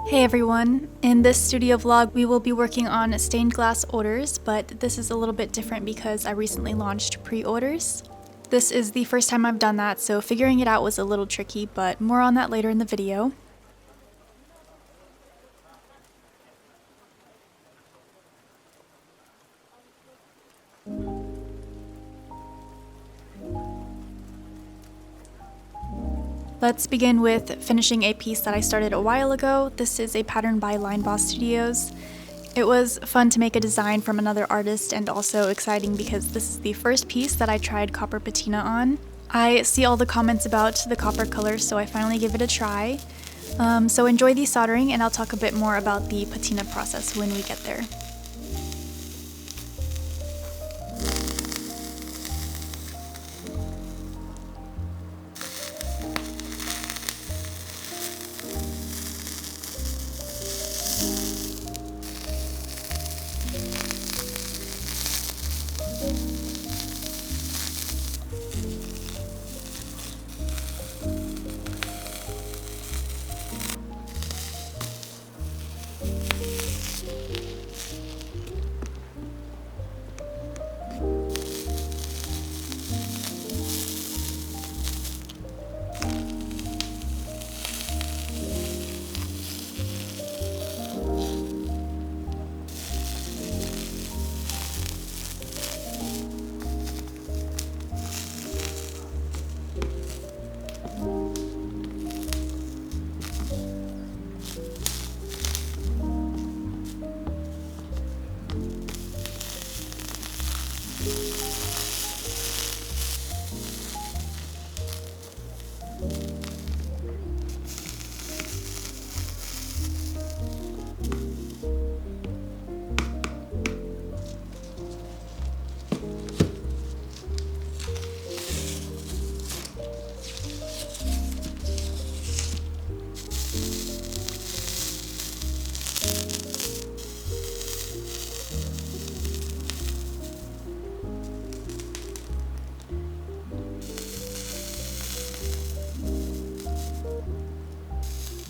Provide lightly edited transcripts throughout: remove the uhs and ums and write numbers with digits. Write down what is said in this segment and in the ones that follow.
Hey everyone! In this studio vlog we will be working on stained glass orders, but this is a little bit different because I recently launched pre-orders. This is the first time I've done that, so figuring it out was a little tricky, but more on that later in the video. Let's begin with finishing a piece that I started a while ago. This is a pattern by Line Boss Studios. It was fun to make a design from another artist and also exciting because this is the first piece that I tried copper patina on. I see all the comments about the copper color, so I finally gave it a try. So enjoy the soldering, and I'll talk a bit more about the patina process when we get there.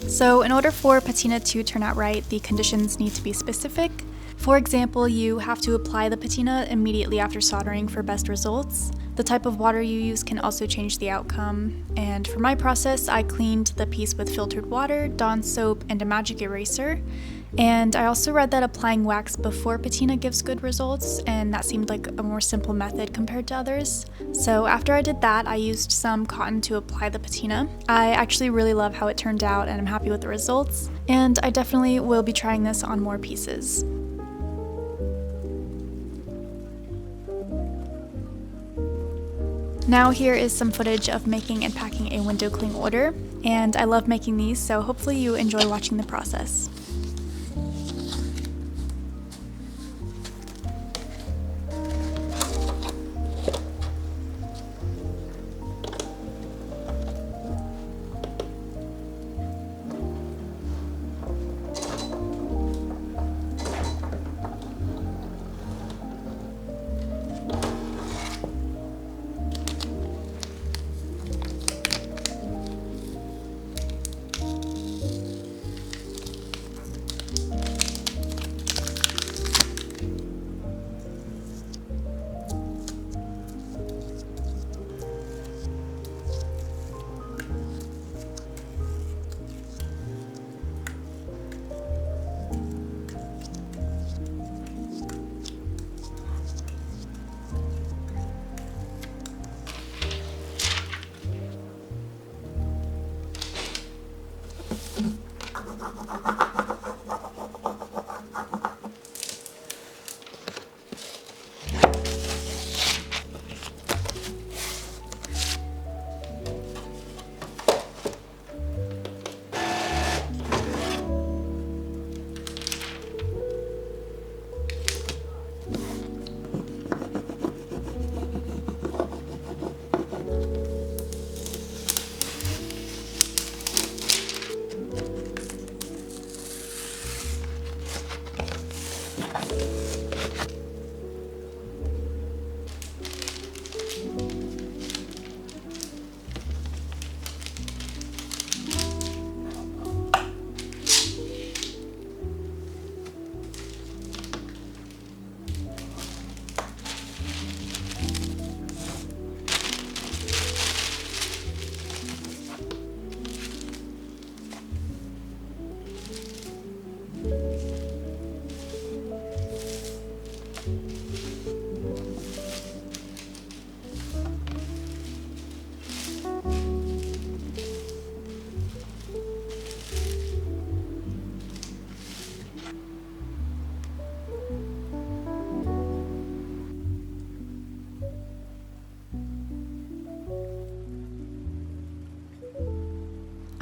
So in order for patina to turn out right, the conditions need to be specific. For example, you have to apply the patina immediately after soldering for best results. The type of water you use can also change the outcome. And for my process, I cleaned the piece with filtered water, Dawn soap, and a magic eraser. And I also read that applying wax before patina gives good results, and that seemed like a more simple method compared to others. So after I did that, I used some cotton to apply the patina. I actually really love how it turned out, and I'm happy with the results. And I definitely will be trying this on more pieces. Now here is some footage of making and packing a window cling order, and I love making these, so hopefully you enjoy watching the process.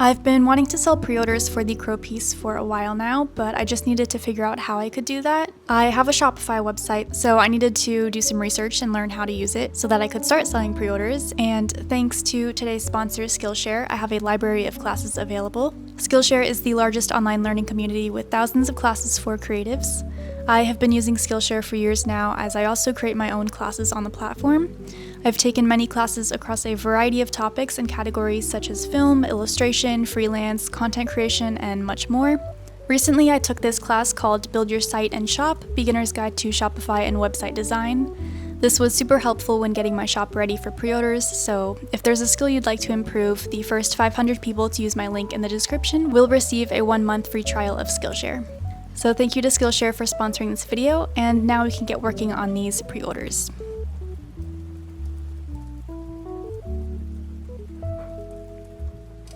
I've been wanting to sell pre-orders for the crow piece for a while now, but I just needed to figure out how I could do that. I have a Shopify website, so I needed to do some research and learn how to use it so that I could start selling pre-orders, and thanks to today's sponsor Skillshare, I have a library of classes available. Skillshare is the largest online learning community with thousands of classes for creatives. I have been using Skillshare for years now, as I also create my own classes on the platform. I've taken many classes across a variety of topics and categories such as film, illustration, freelance, content creation, and much more. Recently, I took this class called Build Your Site and Shop, Beginner's Guide to Shopify and Website Design. This was super helpful when getting my shop ready for pre-orders, so if there's a skill you'd like to improve, the first 500 people to use my link in the description will receive a 1-month free trial of Skillshare. So thank you to Skillshare for sponsoring this video, and now we can get working on these pre-orders.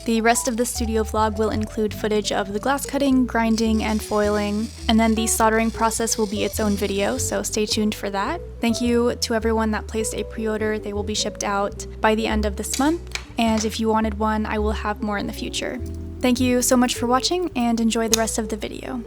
The rest of the studio vlog will include footage of the glass cutting, grinding, and foiling, and then the soldering process will be its own video, so stay tuned for that. Thank you to everyone that placed a pre-order. They will be shipped out by the end of this month, and if you wanted one, I will have more in the future. Thank you so much for watching, and enjoy the rest of the video.